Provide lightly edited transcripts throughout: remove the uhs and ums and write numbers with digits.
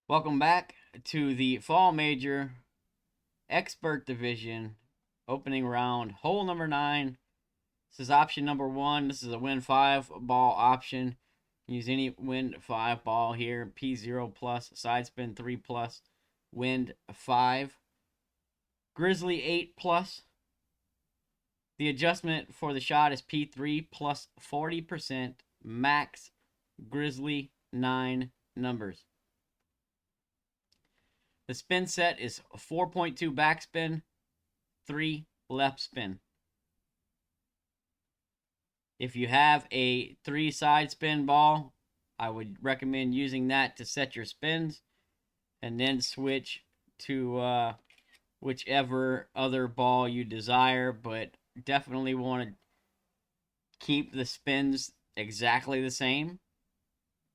Welcome back to the Fall Major Expert Division opening round, hole number 9. This is option number 1. This is a win 5 ball option. Use any wind 5 ball here. P0 plus, side spin 3 plus, wind 5. Grizzly 8 plus. The adjustment for the shot is P3 plus 40%, max Grizzly 9 numbers. The spin set is 4.2 backspin, 3 left spin. If you have a 3 side spin ball, I would recommend using that to set your spins and then switch to whichever other ball you desire, but definitely want to keep the spins exactly the same.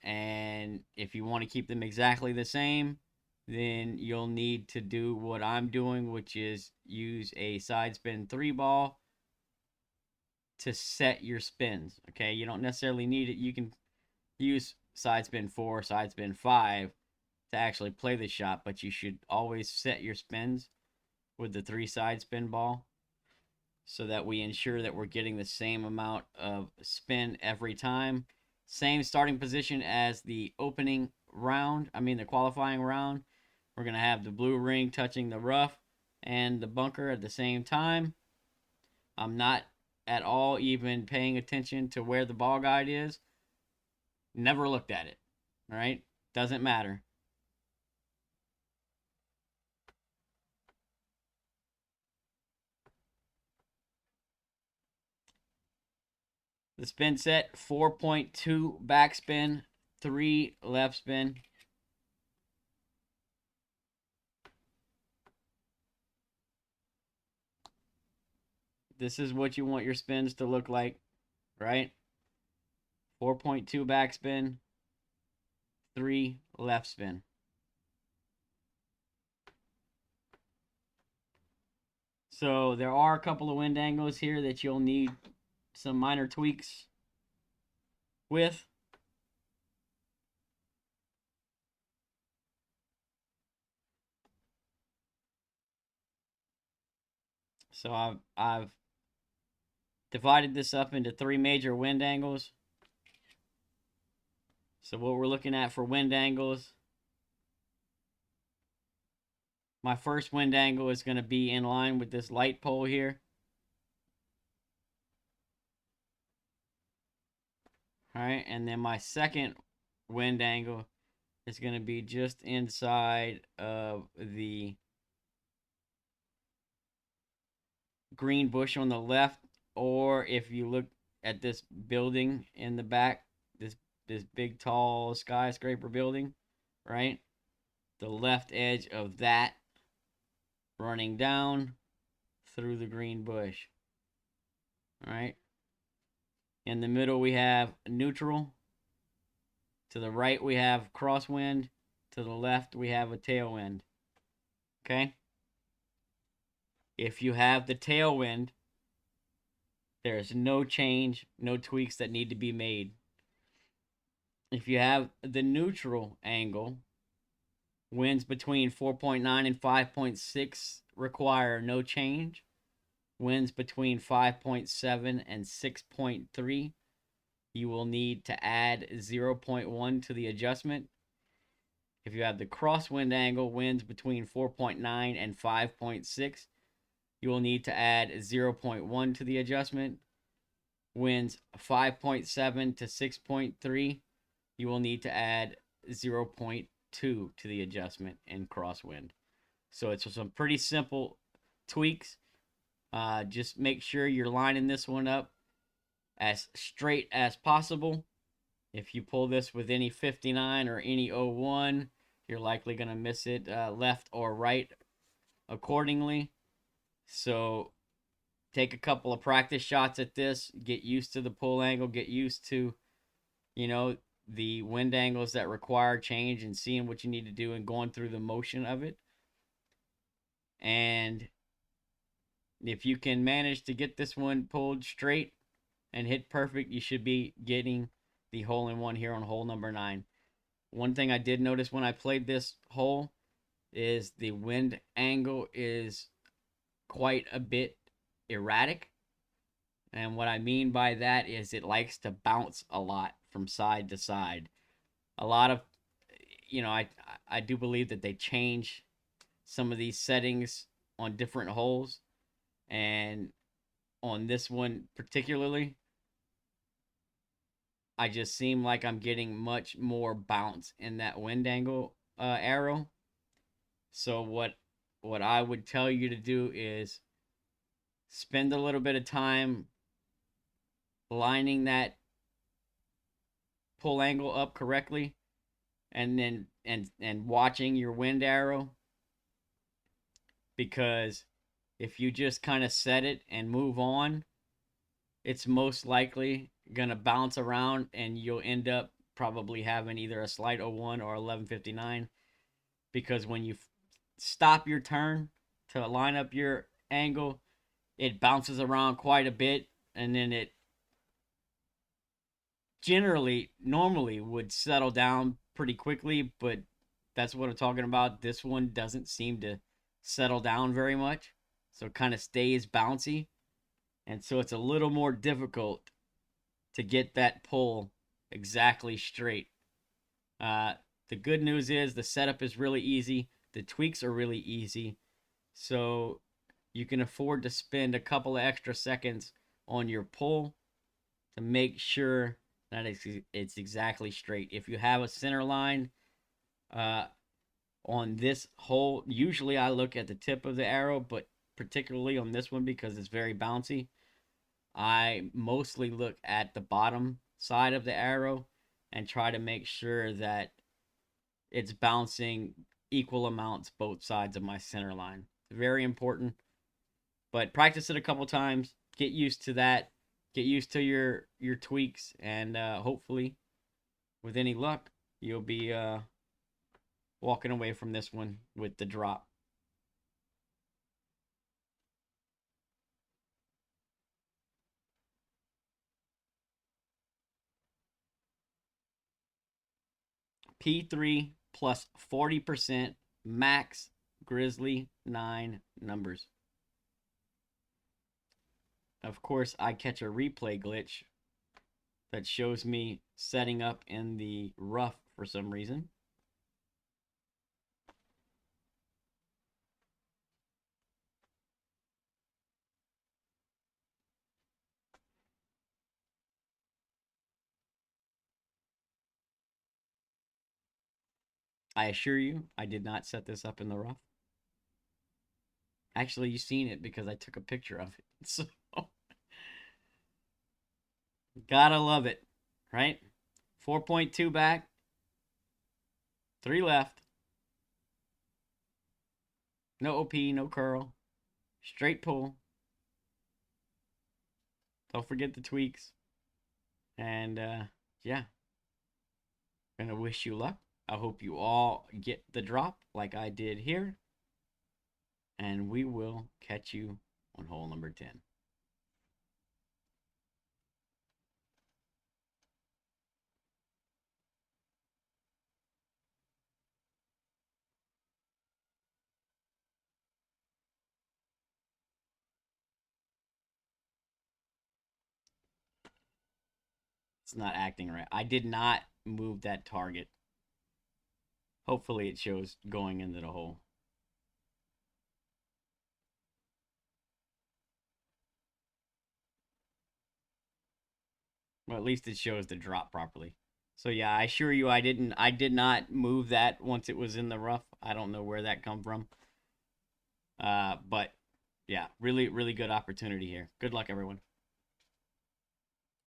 And if you want to keep them exactly the same, then you'll need to do what I'm doing, which is use a side spin 3 ball to set your spins. Okay, you don't necessarily need it. You can use side spin 4, side spin 5 to actually play the shot, but you should always set your spins with the 3 side spin ball so that we ensure that we're getting the same amount of spin every time. Same starting position as the opening round, the qualifying round. We're going to have the blue ring touching the rough and the bunker at the same time. I'm not at all even paying attention to where the ball guide is. Never looked at it. All right? Doesn't matter. The spin set, 4.2 backspin, 3 left spin. This is what you want your spins to look like, right? 4.2 backspin, 3 left spin. So there are a couple of wind angles here that you'll need some minor tweaks with. So I've divided this up into 3 major wind angles. So what we're looking at for wind angles, my first wind angle is going to be in line with this light pole here. All right, and then my second wind angle is going to be just inside of the green bush on the left, or if you look at this building in the back, this big tall skyscraper building, right? The left edge of that running down through the green bush. All right. In the middle we have neutral. To the right we have crosswind. To the left we have a tailwind. Okay? If you have the tailwind, there's no change, no tweaks that need to be made. If you have the neutral angle, winds between 4.9 and 5.6 require no change. Winds between 5.7 and 6.3, you will need to add 0.1 to the adjustment. If you have the crosswind angle, winds between 4.9 and 5.6, you will need to add 0.1 to the adjustment. Winds 5.7 to 6.3, you will need to add 0.2 to the adjustment in crosswind. So it's some pretty simple tweaks. Just make sure you're lining this one up as straight as possible. If you pull this with any 59 or any 01, you're likely going to miss it left or right accordingly. So take a couple of practice shots at this, get used to the pull angle, get used to, the wind angles that require change and seeing what you need to do and going through the motion of it. And if you can manage to get this one pulled straight and hit perfect, you should be getting the hole in one here on hole number 9. one thing I did notice when I played this hole is the wind angle is quite a bit erratic. And what I mean by that is it likes to bounce a lot from side to side. A lot of, I do believe that they change some of these settings on different holes, and on this one particularly, I just seem like I'm getting much more bounce in that wind angle arrow. So what I would tell you to do is spend a little bit of time lining that pull angle up correctly, and then and watching your wind arrow, because if you just kind of set it and move on, it's most likely gonna bounce around and you'll end up probably having either a slight 01 or 1159, because when you stop your turn to line up your angle, it bounces around quite a bit, and then it normally would settle down pretty quickly, but that's what I'm talking about. This one doesn't seem to settle down very much, so it kind of stays bouncy, and so it's a little more difficult to get that pull exactly straight. Uh, the good news is the setup is really easy. The tweaks are really easy, so you can afford to spend a couple of extra seconds on your pull to make sure that it's exactly straight. If you have a center line on this hole, usually I look at the tip of the arrow, but particularly on this one because it's very bouncy, I mostly look at the bottom side of the arrow and try to make sure that it's bouncing equal amounts both sides of my center line. It's very important. But practice it a couple times, get used to that, get used to your tweaks, and hopefully, with any luck, you'll be walking away from this one with the drop. P3 plus 40% max Grizzly 9 numbers. Of course, I catch a replay glitch that shows me setting up in the rough for some reason. I assure you, I did not set this up in the rough. Actually, you've seen it because I took a picture of it. So, gotta love it, right? 4.2 back, 3 left. No OP, no curl. Straight pull. Don't forget the tweaks. And yeah, gonna wish you luck. I hope you all get the drop like I did here. And we will catch you on hole number 10. It's not acting right. I did not move that target. Hopefully it shows going into the hole. Well, at least it shows the drop properly. So yeah, I assure you I did not move that once it was in the rough. I don't know where that come from. But yeah, really, really good opportunity here. Good luck, everyone.